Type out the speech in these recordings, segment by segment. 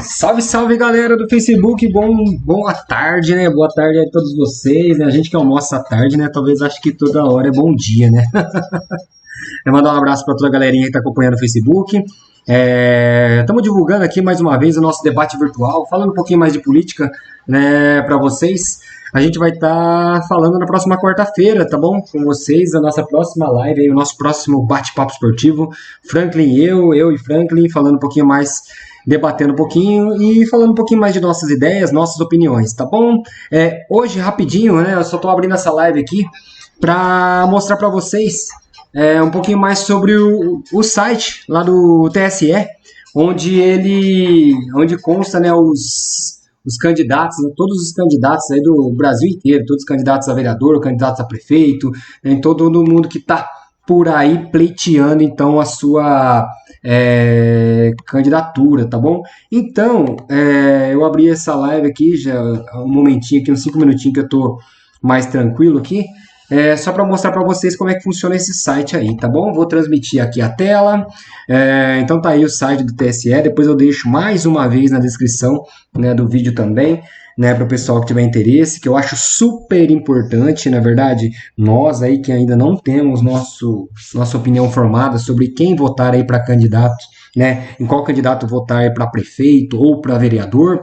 Salve, salve galera do Facebook, boa tarde, né? Boa tarde a todos vocês, né? A gente que almoça à tarde, né? Talvez ache que toda hora é bom dia, né? Eu mandar um abraço para toda a galerinha que está acompanhando o Facebook. Estamos divulgando aqui mais uma vez o nosso debate virtual, falando um pouquinho mais de política, né, para vocês. A gente vai estar falando na próxima quarta-feira, tá bom? Com vocês, a nossa próxima live, aí, o nosso próximo bate-papo esportivo. Franklin e eu e Franklin, falando um pouquinho mais, debatendo um pouquinho e falando um pouquinho mais de nossas ideias, nossas opiniões, tá bom? Hoje, rapidinho, né, eu só estou abrindo essa live aqui para mostrar para vocês um pouquinho mais sobre o site lá do TSE, onde consta, né, os candidatos, né, todos os candidatos aí do Brasil inteiro, todos os candidatos a vereador, candidatos a prefeito, né, todo mundo que está por aí pleiteando, então, a sua candidatura, tá bom? Então, eu abri essa live aqui, já há um momentinho aqui, uns 5 minutinhos que eu tô mais tranquilo aqui, só para mostrar para vocês como é que funciona esse site aí, tá bom? Vou transmitir aqui a tela, então tá aí o site do TSE, depois eu deixo mais uma vez na descrição, né, do vídeo também, né, para o pessoal que tiver interesse, que eu acho super importante, na verdade, nós aí que ainda não temos nossa opinião formada sobre quem votar aí para candidato, né, em qual candidato votar para prefeito ou para vereador,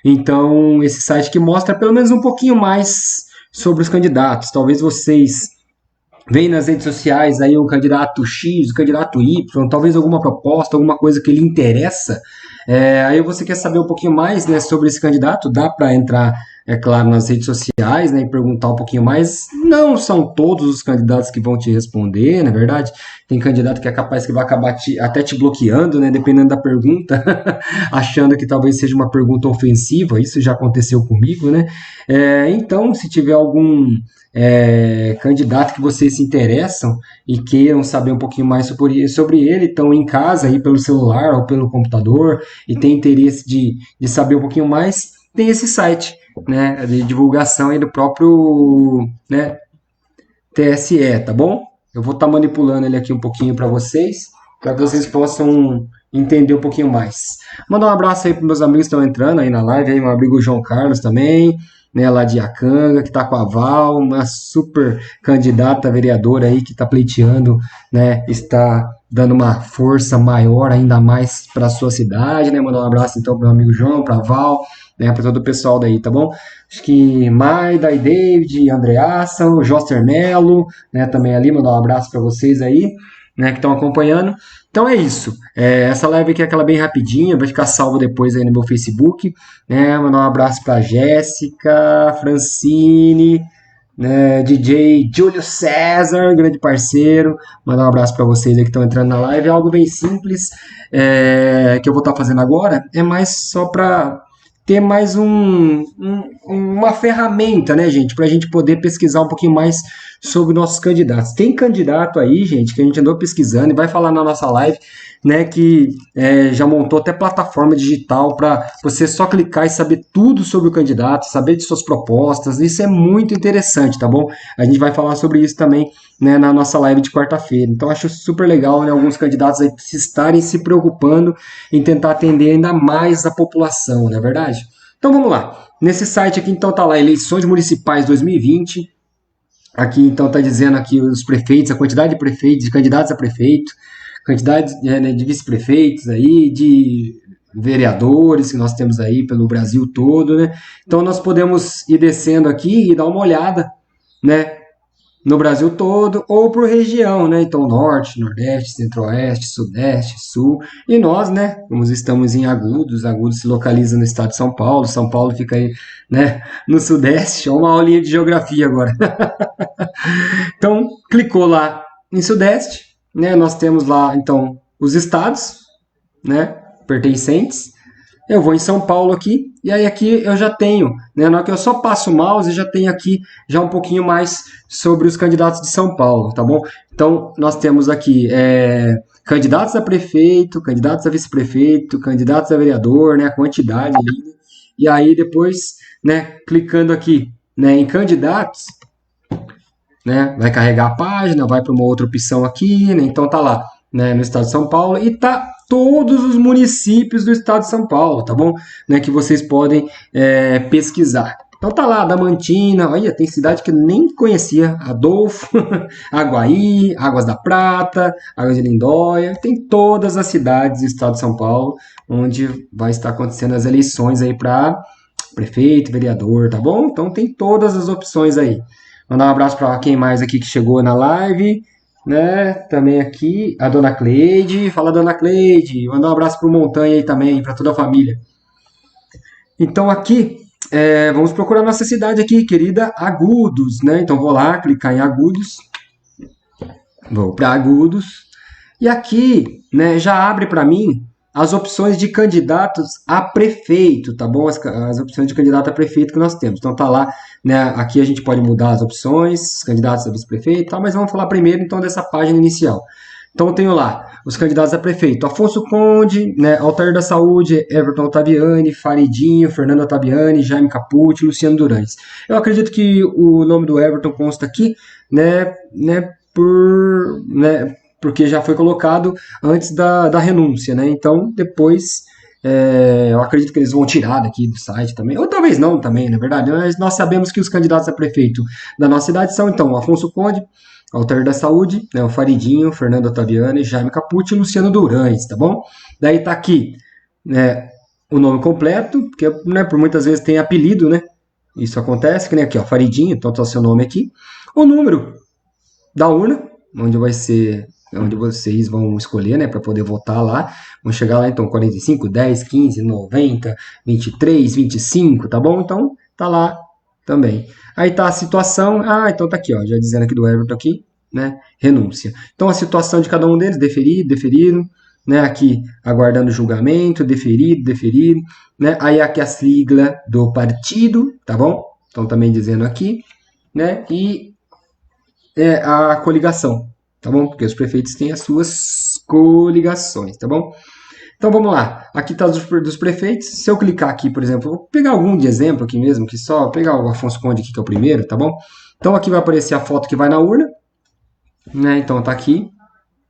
então esse site que mostra pelo menos um pouquinho mais sobre os candidatos. Talvez vocês veem nas redes sociais aí um candidato X, um candidato Y, talvez alguma proposta, alguma coisa que lhe interessa. Aí você quer saber um pouquinho mais, né, sobre esse candidato, dá para entrar, é claro, nas redes sociais, né, e perguntar um pouquinho mais. Não são todos os candidatos que vão te responder, na verdade. Tem candidato que é capaz que vai acabar até te bloqueando, né, dependendo da pergunta, achando que talvez seja uma pergunta ofensiva. Isso já aconteceu comigo, né? Então, se tiver algum candidato que vocês se interessam e queiram saber um pouquinho mais sobre ele, estão em casa aí pelo celular ou pelo computador e tem interesse de saber um pouquinho mais, tem esse site, né, de divulgação aí do próprio, né, TSE, tá bom? Eu vou estar manipulando ele aqui um pouquinho para vocês possam entender um pouquinho mais. Mandar um abraço aí para meus amigos que estão entrando aí na live, aí meu amigo João Carlos também, né, lá de Acanga, que está com a Val, uma super candidata vereadora aí que está pleiteando, né, está dando uma força maior ainda mais para a sua cidade, né, mandar um abraço então para o meu amigo João, para a Val, né, para todo o pessoal daí, tá bom? Acho que Maida e David, Andreassa, o Joster Melo, né, também ali, mandar um abraço para vocês aí, né, que estão acompanhando. Então é isso, essa live aqui é aquela bem rapidinha, vai ficar salvo depois aí no meu Facebook, né, mandar um abraço para Jéssica, Francine, né, DJ Júlio César, grande parceiro, mandar um abraço para vocês aí que estão entrando na live, é algo bem simples, que eu vou estar fazendo agora, é mais só para ter mais uma ferramenta, né, gente, para a gente poder pesquisar um pouquinho mais sobre nossos candidatos. Tem candidato aí, gente, que a gente andou pesquisando e vai falar na nossa live, né, que já montou até plataforma digital para você só clicar e saber tudo sobre o candidato, saber de suas propostas. Isso é muito interessante, tá bom? A gente vai falar sobre isso também, né, na nossa live de quarta-feira. Então acho super legal, né, alguns candidatos aí estarem se preocupando em tentar atender ainda mais a população, não é verdade? Então vamos lá. Nesse site aqui então tá lá eleições municipais 2020. Aqui então tá dizendo aqui os prefeitos, a quantidade de prefeitos, de candidatos a prefeito, quantidade né, de vice-prefeitos aí, de vereadores que nós temos aí pelo Brasil todo, né? Então nós podemos ir descendo aqui e dar uma olhada, né? No Brasil todo ou por região, né? Então, norte, nordeste, centro-oeste, sudeste, sul. E nós, né? Como estamos em Agudos, Agudos se localiza no estado de São Paulo fica aí, né? No sudeste. É uma aulinha de geografia agora. Então, clicou lá em sudeste, né? Nós temos lá, então, os estados, né? Pertencentes. Eu vou em São Paulo aqui, e aí aqui eu já tenho, né, na hora que eu só passo o mouse, já tenho aqui já um pouquinho mais sobre os candidatos de São Paulo, tá bom? Então, nós temos aqui candidatos a prefeito, candidatos a vice-prefeito, candidatos a vereador, né, a quantidade ali, e aí depois, né, clicando aqui, né, em candidatos, né, vai carregar a página, vai para uma outra opção aqui, né, então tá lá, né, no estado de São Paulo, e tá todos os municípios do estado de São Paulo, tá bom? Né, que vocês podem pesquisar. Então tá lá, Damantina, olha, tem cidade que eu nem conhecia, Adolfo, Aguaí, Águas da Prata, Águas de Lindóia, tem todas as cidades do estado de São Paulo, onde vai estar acontecendo as eleições aí para prefeito, vereador, tá bom? Então tem todas as opções aí. Mandar um abraço para quem mais aqui que chegou na live, né? Também aqui, a dona Cleide. Fala, dona Cleide. Mandar um abraço pro Montanha aí também, para toda a família. Então aqui, vamos procurar nossa cidade aqui, querida Agudos, né? Então vou lá, clicar em Agudos. Vou para Agudos. E aqui, né, já abre para mim as opções de candidatos a prefeito, tá bom? As opções de candidato a prefeito que nós temos. Então tá lá, né? Aqui a gente pode mudar as opções, candidatos a vice-prefeito, tá? Mas vamos falar primeiro então dessa página inicial. Então eu tenho lá os candidatos a prefeito: Afonso Conde, né, Altair da Saúde, Everton Ottaviani, Faridinho, Fernando Ottaviani, Jaime Capucci, Luciano Durantes. Eu acredito que o nome do Everton consta aqui, né, porque já foi colocado antes da renúncia, né? Então, depois, eu acredito que eles vão tirar daqui do site também, ou talvez não também, na verdade. Mas nós sabemos que os candidatos a prefeito da nossa cidade são, então, Afonso Conde, Altair da Saúde, né, o Faridinho, Fernando Ottaviani, Jaime Capucci e Luciano Durantes, tá bom? Daí tá aqui, né, o nome completo, porque, né, por muitas vezes tem apelido, né? Isso acontece, que nem aqui, ó, Faridinho, então tá o seu nome aqui. O número da urna, onde vai ser, onde vocês vão escolher, né, para poder votar lá. Vão chegar lá, então, 45, 10, 15, 90, 23, 25, tá bom? Então, tá lá também. Aí tá a situação, então tá aqui, ó, já dizendo aqui do Everton aqui, né, renúncia. Então, a situação de cada um deles, deferido, deferido, né, aqui aguardando julgamento, deferido, deferido, né, aí aqui a sigla do partido, tá bom? Então, também dizendo aqui, né, e a coligação, tá bom? Porque os prefeitos têm as suas coligações, tá bom? Então vamos lá, aqui está dos prefeitos. Se eu clicar aqui, por exemplo, vou pegar algum de exemplo aqui mesmo, que só pegar o Afonso Conde aqui, que é o primeiro, tá bom? Então aqui vai aparecer a foto que vai na urna, né? Então tá aqui,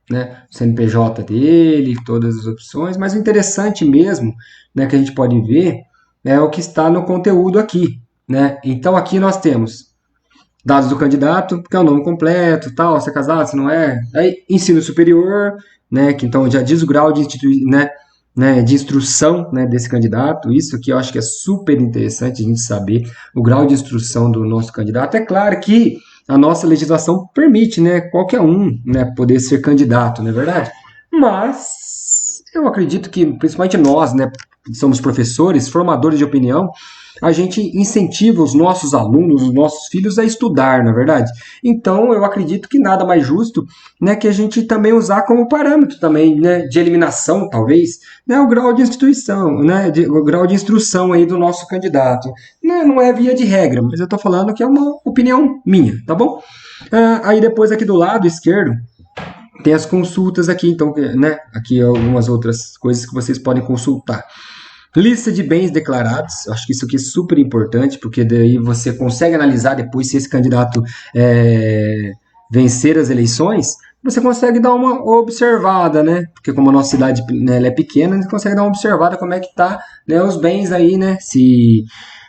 né? O CNPJ dele, todas as opções, mas o interessante mesmo, né, que a gente pode ver é o que está no conteúdo aqui, né? Então aqui nós temos dados do candidato, que é o nome completo, tal, se é casado, se não é. Aí, ensino superior, né, que então já diz o grau de, de instrução, né, desse candidato. Isso aqui eu acho que é super interessante a gente saber o grau de instrução do nosso candidato. É claro que a nossa legislação permite, né, qualquer um, né, poder ser candidato, não é verdade? Mas eu acredito que, principalmente nós, né, que somos professores, formadores de opinião, a gente incentiva os nossos alunos, os nossos filhos a estudar, na verdade. Então, eu acredito que nada mais justo, né, que a gente também usar como parâmetro também, né, de eliminação, talvez, né, o grau de instituição, né, o grau de instrução aí do nosso candidato. Não é via de regra, mas eu estou falando que é uma opinião minha, tá bom? Aí depois aqui do lado esquerdo tem as consultas aqui, então, né, aqui algumas outras coisas que vocês podem consultar. Lista de bens declarados, acho que isso aqui é super importante, porque daí você consegue analisar depois se esse candidato vencer as eleições, você consegue dar uma observada, né? Porque como a nossa cidade, né, ela é pequena, você consegue dar uma observada como é que tá, né, os bens aí, né? Se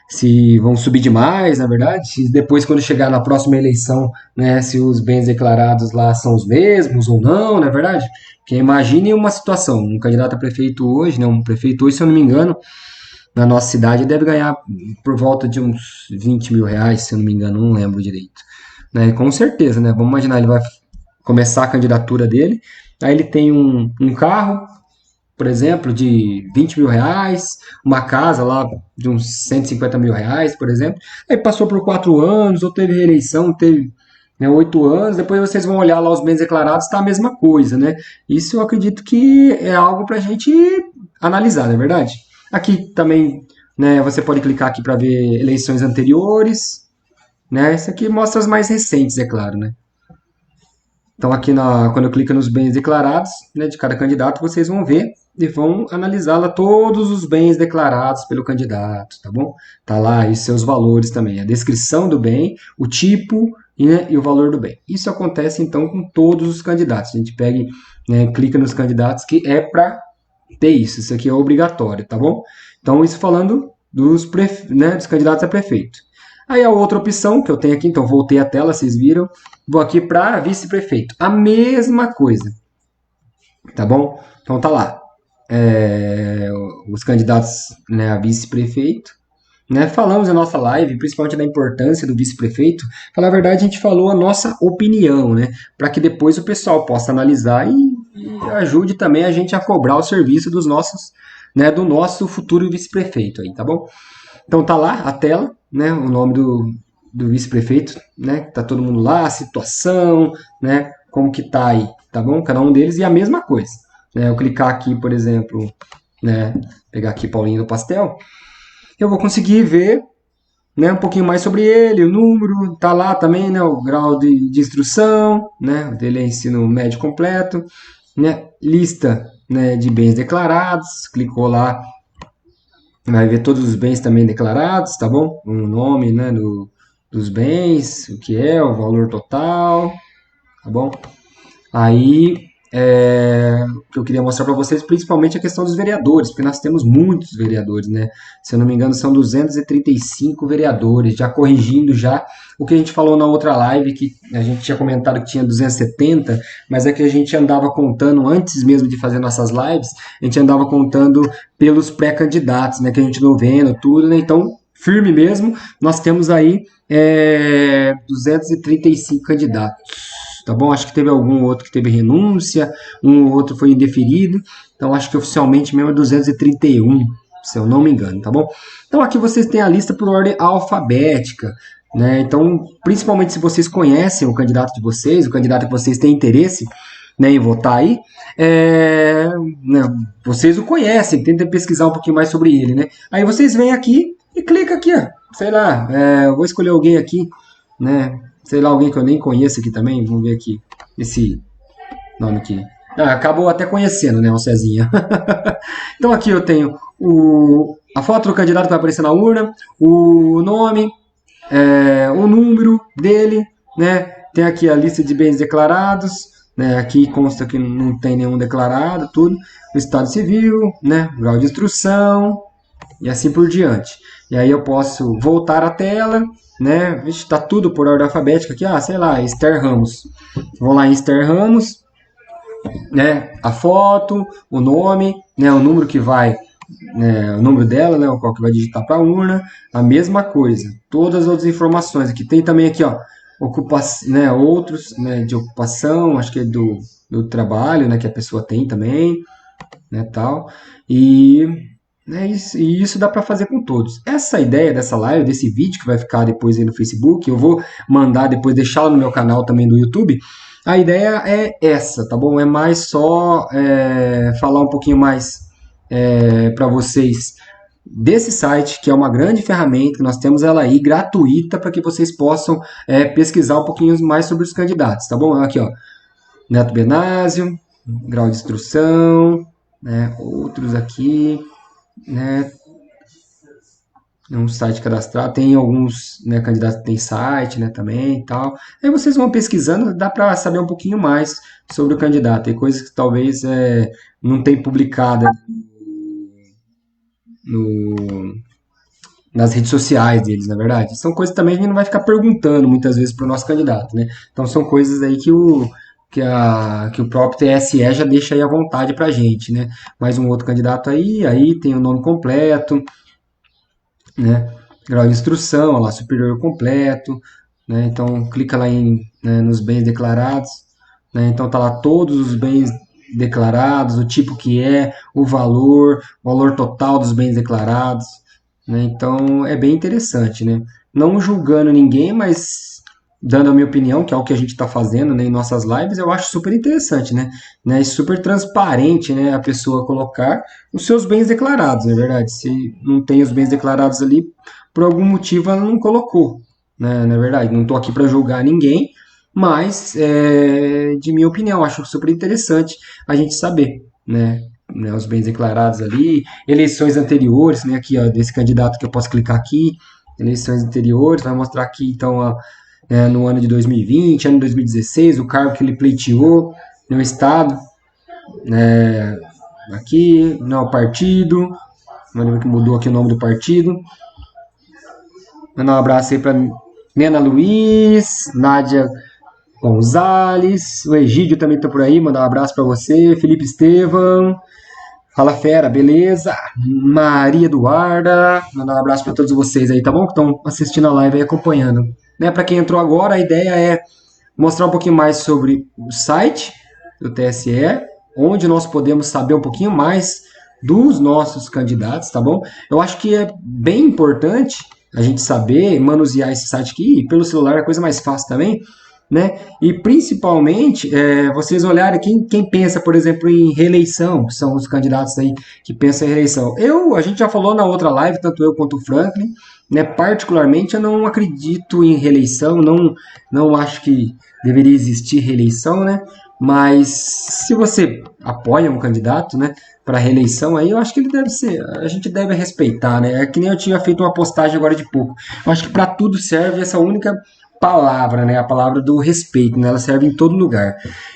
se vão subir demais, na verdade, se depois quando chegar na próxima eleição, né, se os bens declarados lá são os mesmos ou não, na verdade. Porque imagine uma situação, um candidato a prefeito hoje, né, um prefeito hoje, se eu não me engano, na nossa cidade deve ganhar por volta de uns 20 mil reais, se eu não me engano, não lembro direito. Né, com certeza, né, vamos imaginar, ele vai começar a candidatura dele, aí ele tem um carro, por exemplo, de 20 mil reais, uma casa lá de uns 150 mil reais, por exemplo. Aí passou por 4 anos, ou teve reeleição, teve, né, 8 anos, depois vocês vão olhar lá os bens declarados, está a mesma coisa, né? Isso eu acredito que é algo para a gente analisar, não é verdade? Aqui também, né, você pode clicar aqui para ver eleições anteriores, né? Isso aqui mostra as mais recentes, é claro, né? Então, aqui quando eu clico nos bens declarados, né, de cada candidato, vocês vão ver e vão analisar lá todos os bens declarados pelo candidato, tá bom? Tá lá e seus valores também, a descrição do bem, o tipo e o valor do bem. Isso acontece então com todos os candidatos. A gente pega, né, clica nos candidatos que é para ter isso. Isso aqui é obrigatório, tá bom? Então, isso falando né, dos candidatos a prefeito. Aí a outra opção que eu tenho aqui, então voltei a tela, vocês viram, vou aqui para vice-prefeito. A mesma coisa, tá bom? Então tá lá. Os candidatos, né, a vice-prefeito. Né, falamos na nossa live, principalmente da importância do vice-prefeito. Falar a verdade, a gente falou a nossa opinião, né? Para que depois o pessoal possa analisar e ajude também a gente a cobrar o serviço dos nossos, né, do nosso futuro vice-prefeito aí, tá bom? Então tá lá a tela, né, o nome do vice-prefeito, né, tá todo mundo lá, a situação, né, como que tá aí, tá bom? Cada um deles e a mesma coisa. Né, eu clicar aqui, por exemplo, né, pegar aqui Paulinho do Pastel, eu vou conseguir ver, né, um pouquinho mais sobre ele, o número, tá lá também, né, o grau de instrução, né, dele é ensino médio completo, né, lista, né, de bens declarados, clicou lá, vai ver todos os bens também declarados, tá bom? O nome, né, dos bens, o que é, o valor total, tá bom? Aí, o que eu queria mostrar para vocês, principalmente a questão dos vereadores, porque nós temos muitos vereadores, né? Se eu não me engano, são 235 vereadores, já corrigindo já o que a gente falou na outra live, que a gente tinha comentado que tinha 270, mas é que a gente andava contando, antes mesmo de fazer nossas lives, a gente andava contando pelos pré-candidatos, né? Que a gente não vendo tudo, né? Então, firme mesmo, nós temos aí 235 candidatos, tá bom? Acho que teve algum outro que teve renúncia, um outro foi indeferido, então acho que oficialmente mesmo é 231, se eu não me engano, tá bom? Então aqui vocês têm a lista por ordem alfabética, né? Então, principalmente se vocês conhecem o candidato de vocês, o candidato que vocês têm interesse, né, em votar aí, né, vocês o conhecem, tentem pesquisar um pouquinho mais sobre ele, né? Aí vocês vêm aqui e clica aqui, ó, sei lá, eu vou escolher alguém aqui, né? Sei lá, alguém que eu nem conheço aqui também. Vamos ver aqui esse nome aqui. Acabou até conhecendo, né, o Cezinha. Então aqui eu tenho a foto do candidato que vai aparecer na urna, o nome, o número dele, né? Tem aqui a lista de bens declarados, né? Aqui consta que não tem nenhum declarado, tudo. O estado civil, né? O grau de instrução e assim por diante. E aí eu posso voltar à tela, né? Está tudo por ordem alfabética aqui, sei lá, Esther Ramos. Vou lá em Esther Ramos, né? A foto, o nome, né? O número que vai, né? O número dela, né? O qual que vai digitar para a urna, a mesma coisa. Todas as outras informações aqui. Tem também aqui, ó, ocupação, né? Outros, né? De ocupação, acho que é do trabalho, né? Que a pessoa tem também, né? Tal. E isso dá para fazer com todos. Essa ideia dessa live, desse vídeo que vai ficar depois aí no Facebook, eu vou mandar depois, deixá-lo no meu canal também do YouTube. A ideia é essa, tá bom? É mais só falar um pouquinho mais para vocês desse site, que é uma grande ferramenta, que nós temos ela aí gratuita para que vocês possam pesquisar um pouquinho mais sobre os candidatos, tá bom? Aqui, ó, Neto Benásio, grau de instrução, né? Outros aqui, né? Um site cadastrado, tem alguns, né, candidatos que tem site, né, também e tal. Aí vocês vão pesquisando, dá para saber um pouquinho mais sobre o candidato. Tem coisas que talvez não tem publicada no, nas redes sociais deles, na verdade. São coisas também que a gente não vai ficar perguntando muitas vezes para o nosso candidato, né? Então são coisas aí que o próprio TSE já deixa aí à vontade para a gente, né? Mais um outro candidato aí tem o nome completo, né? Grau de instrução, lá, superior completo, né? Então clica lá né, nos bens declarados, né? Então tá lá todos os bens declarados, o tipo que é, o valor total dos bens declarados, né? Então é bem interessante, né? Não julgando ninguém, mas dando a minha opinião, que é o que a gente está fazendo, né, em nossas lives, eu acho super interessante, né? E super transparente, né? A pessoa colocar os seus bens declarados, na verdade. Se não tem os bens declarados ali, por algum motivo ela não colocou, né? Na verdade, não estou aqui para julgar ninguém, mas de minha opinião, acho super interessante a gente saber, né, os bens declarados ali, eleições anteriores, né, aqui ó, desse candidato que eu posso clicar aqui, eleições anteriores, vai mostrar aqui então no ano de 2020, ano de 2016, o cargo que ele pleiteou no estado, né, aqui, não, o partido, vamos ver que mudou aqui o nome do partido. Mandar um abraço aí para Nena Luiz, Nádia Gonzalez, o Egídio também tá por aí, mandar um abraço para você, Felipe Estevam, fala fera, beleza? Maria Eduarda, mandar um abraço para todos vocês aí, tá bom? Que estão assistindo a live e acompanhando. Né, para quem entrou agora, a ideia é mostrar um pouquinho mais sobre o site do TSE, onde nós podemos saber um pouquinho mais dos nossos candidatos, tá bom? Eu acho que é bem importante a gente saber manusear esse site aqui, e pelo celular é a coisa mais fácil também, né? E principalmente vocês olharem quem pensa, por exemplo, em reeleição, que são os candidatos aí que pensam em reeleição. A gente já falou na outra live, tanto eu quanto o Franklin, né? Particularmente eu não acredito em reeleição, não acho que deveria existir reeleição, né? Mas se você apoia um candidato, né, para reeleição, aí eu acho que ele deve ser, a gente deve respeitar, né? É que nem eu tinha feito uma postagem agora de pouco. Eu acho que para tudo serve essa única palavra, né? A palavra do respeito, né? Ela serve em todo lugar.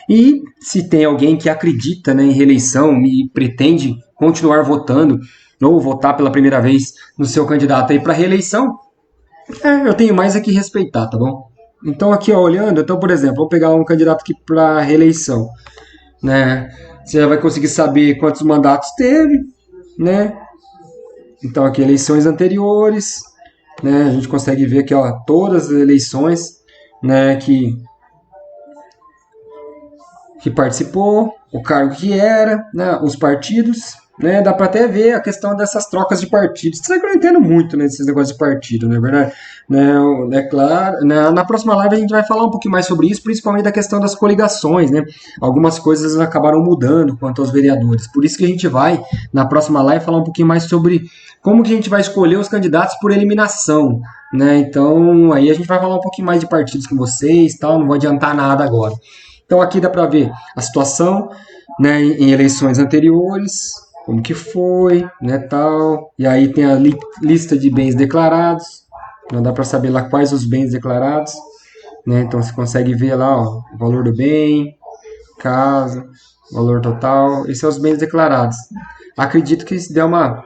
E se tem alguém que acredita, né, em reeleição e pretende continuar votando ou votar pela primeira vez no seu candidato aí para reeleição, eu tenho mais a que respeitar, tá bom? Então aqui, ó, olhando, então por exemplo, vou pegar um candidato aqui para reeleição, né? Você já vai conseguir saber quantos mandatos teve, né? Então aqui eleições anteriores, né? A gente consegue ver aqui, ó, todas as eleições, né, que participou, o cargo que era, né, os partidos, né, dá para até ver a questão dessas trocas de partidos. Isso é que eu não entendo muito, né, desses negócios de partido, não é verdade? Né, é claro, na próxima live a gente vai falar um pouquinho mais sobre isso, principalmente da questão das coligações, né? Algumas coisas acabaram mudando quanto aos vereadores. Por isso que a gente vai, na próxima live, falar um pouquinho mais sobre como que a gente vai escolher os candidatos por eliminação, né? Então, aí a gente vai falar um pouquinho mais de partidos com vocês, tal, não vou adiantar nada agora. Então aqui dá para ver a situação, né, em eleições anteriores, como que foi, né, tal. E aí tem a lista de bens declarados, não dá para saber lá quais os bens declarados, né? Então você consegue ver lá, ó, o valor do bem, casa, valor total, esses são os bens declarados. Acredito que se der uma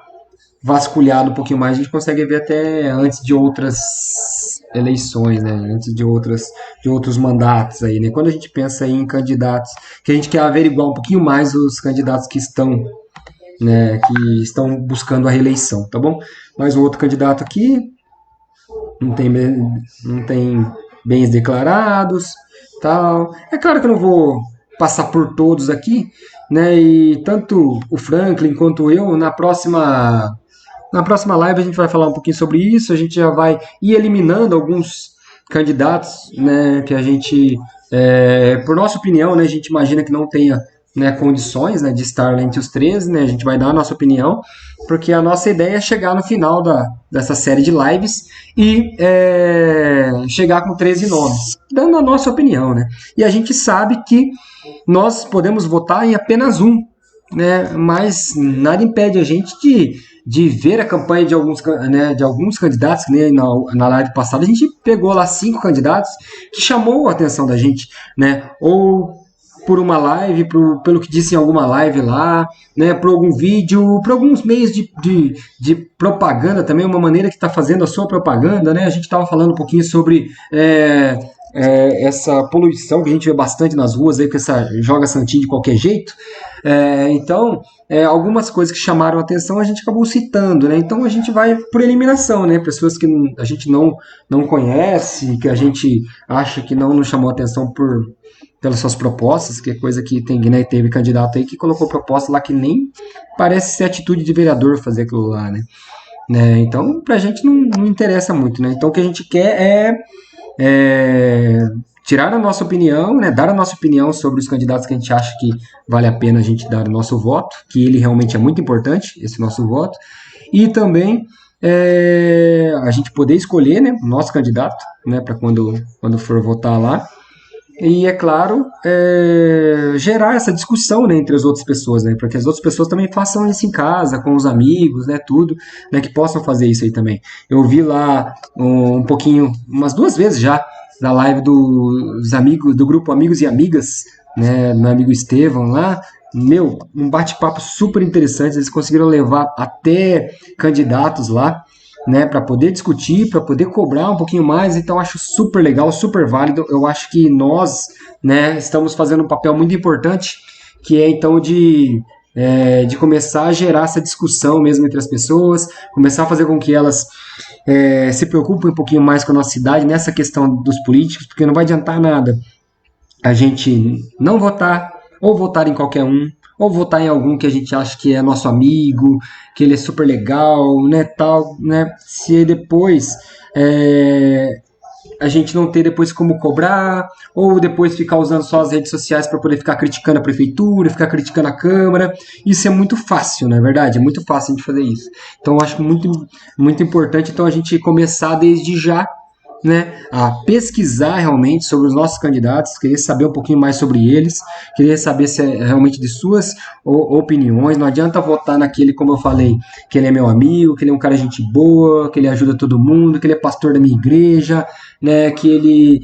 vasculhada um pouquinho mais, a gente consegue ver até antes de outras eleições, né? Antes de outros mandatos aí, né? Quando a gente pensa em candidatos, que a gente quer averiguar um pouquinho mais os candidatos que estão, né, que estão buscando a reeleição, tá bom? Mais um outro candidato aqui, não tem bens declarados, tal. É claro que eu não vou passar por todos aqui, né? E tanto o Franklin quanto eu, na próxima live a gente vai falar um pouquinho sobre isso, a gente já vai ir eliminando alguns candidatos, né, que a gente, por nossa opinião, né, a gente imagina que não tenha, né, condições, né, de estar entre os 13, né, a gente vai dar a nossa opinião, porque a nossa ideia é chegar no final dessa série de lives e chegar com 13 nomes, dando a nossa opinião, né, e a gente sabe que nós podemos votar em apenas um, né, mas nada impede a gente de ver a campanha de alguns candidatos, que nem na live passada a gente pegou lá 5 candidatos que chamou a atenção da gente, né, ou por uma live, pelo que disse em alguma live lá, né, por algum vídeo, por alguns meios de propaganda também, uma maneira que está fazendo a sua propaganda, né? A gente estava falando um pouquinho sobre essa poluição que a gente vê bastante nas ruas aí, com essa joga santinho de qualquer jeito. Então, algumas coisas que chamaram a atenção a gente acabou citando, né? Então a gente vai por eliminação, né? Pessoas que a gente não conhece, que a gente acha que não nos chamou a atenção pelas suas propostas, que é coisa que tem, né, teve candidato aí que colocou proposta lá que nem parece ser atitude de vereador fazer aquilo lá, né? Então, pra gente não interessa muito, né? Então, o que a gente quer tirar a nossa opinião, né, dar a nossa opinião sobre os candidatos que a gente acha que vale a pena a gente dar o nosso voto, que ele realmente é muito importante, esse nosso voto, e também a gente poder escolher, né, o nosso candidato, né, para quando for votar lá. E, é claro, gerar essa discussão, né, entre as outras pessoas, né, para que as outras pessoas também façam isso em casa, com os amigos, né, tudo, né, que possam fazer isso aí também. Eu vi lá um pouquinho, umas 2 vezes já, na live dos amigos, do grupo Amigos e Amigas, né, do meu amigo Estevão lá, um bate-papo super interessante, eles conseguiram levar até candidatos lá, né, para poder discutir, para poder cobrar um pouquinho mais. Então acho super legal, super válido. Eu acho que nós, né, estamos fazendo um papel muito importante, que é então de começar a gerar essa discussão mesmo entre as pessoas, começar a fazer com que elas se preocupem um pouquinho mais com a nossa cidade nessa questão dos políticos, porque não vai adiantar nada a gente não votar, ou votar em qualquer um, ou votar em algum que a gente acha que é nosso amigo, que ele é super legal, né, tal, né, se depois a gente não ter depois como cobrar, ou depois ficar usando só as redes sociais para poder ficar criticando a prefeitura, ficar criticando a Câmara. Isso é muito fácil, não é verdade? É muito fácil a gente fazer isso. Então, eu acho muito, muito importante então, a gente começar desde já, né, a pesquisar realmente sobre os nossos candidatos, querer saber um pouquinho mais sobre eles, querer saber se é realmente de suas opiniões. Não adianta votar naquele, como eu falei, que ele é meu amigo, que ele é um cara de gente boa, que ele ajuda todo mundo, que ele é pastor da minha igreja, né, que ele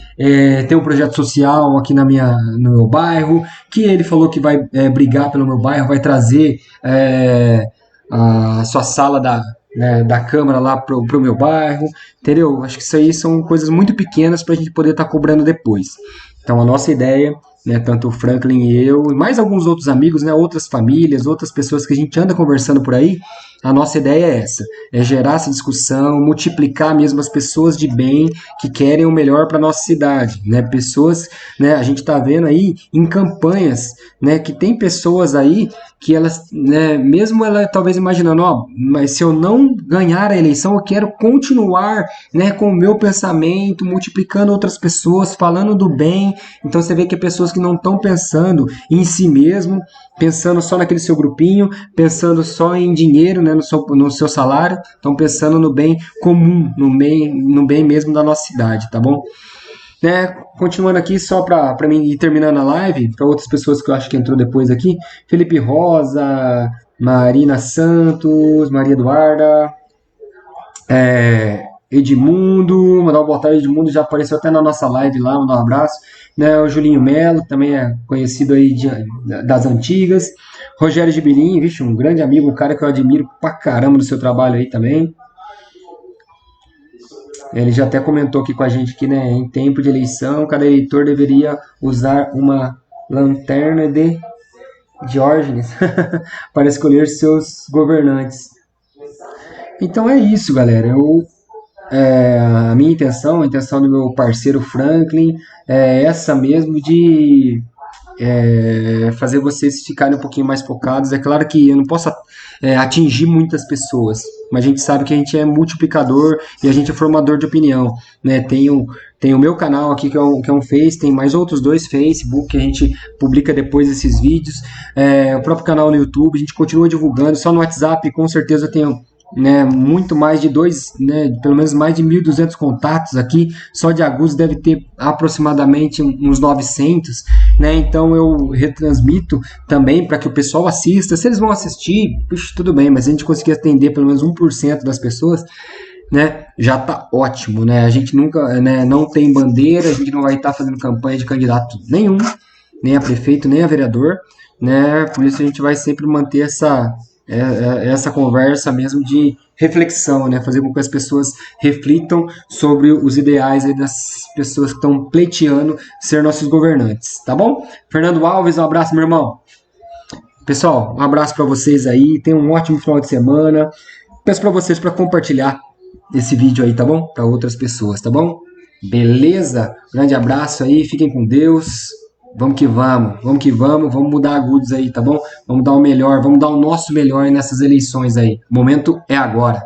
tem um projeto social aqui no meu bairro, que ele falou que vai brigar pelo meu bairro, vai trazer a sua sala da Câmara lá pro meu bairro, entendeu? Acho que isso aí são coisas muito pequenas para a gente poder estar cobrando depois. Então a nossa ideia, né, tanto o Franklin e eu, e mais alguns outros amigos, né, outras famílias, outras pessoas que a gente anda conversando por aí, a nossa ideia é essa, é gerar essa discussão, multiplicar mesmo as pessoas de bem que querem o melhor para nossa cidade, né? Pessoas, né, a gente está vendo aí em campanhas, né, que tem pessoas aí que elas, né, mesmo ela talvez imaginando, ó, mas se eu não ganhar a eleição, eu quero continuar, né, com o meu pensamento, multiplicando outras pessoas, falando do bem. Então você vê que pessoas que não estão pensando em si mesmo, pensando só naquele seu grupinho, pensando só em dinheiro, né, no seu salário, estão pensando no bem comum, no bem mesmo da nossa cidade, tá bom? Né, continuando aqui, só para mim ir terminando a live, para outras pessoas que eu acho que entrou depois aqui, Felipe Rosa, Marina Santos, Maria Eduarda, Edmundo, mandar uma boa tarde, Edmundo já apareceu até na nossa live lá, mandar um abraço, né, o Julinho Melo, também é conhecido aí das antigas, Rogério Gibirim, vixe, um grande amigo, um cara que eu admiro pra caramba do seu trabalho aí também. Ele já até comentou aqui com a gente que, né, em tempo de eleição, cada eleitor deveria usar uma lanterna de Diógenes para escolher seus governantes. Então é isso, galera. A minha intenção, a intenção do meu parceiro Franklin, é essa mesmo de fazer vocês ficarem um pouquinho mais focados. É claro que eu não posso atingir muitas pessoas, mas a gente sabe que a gente é multiplicador e a gente é formador de opinião, né? Tem o meu canal aqui que é um Face, tem mais outros 2 Facebook que a gente publica depois esses vídeos, o próprio canal no YouTube, a gente continua divulgando, só no WhatsApp com certeza eu tenho, né, muito mais de pelo menos mais de 1.200 contatos aqui, só de Agudos deve ter aproximadamente uns 900, né, então eu retransmito também para que o pessoal assista. Se eles vão assistir, puxa, tudo bem, mas a gente conseguir atender pelo menos 1% das pessoas, né, já tá ótimo, né, a gente nunca, né, não tem bandeira, a gente não vai estar fazendo campanha de candidato nenhum, nem a prefeito, nem a vereador, né? Por isso a gente vai sempre manter essa conversa mesmo de reflexão, né? Fazer com que as pessoas reflitam sobre os ideais aí das pessoas que estão pleiteando ser nossos governantes, tá bom? Fernando Alves, um abraço, meu irmão. Pessoal, um abraço para vocês aí, tenham um ótimo final de semana. Peço para vocês para compartilhar esse vídeo aí, tá bom? Para outras pessoas, tá bom? Beleza? Grande abraço aí, fiquem com Deus. Vamos que vamos, vamos que vamos mudar agudos aí, tá bom? Vamos dar o melhor, vamos dar o nosso melhor nessas eleições aí. O momento é agora.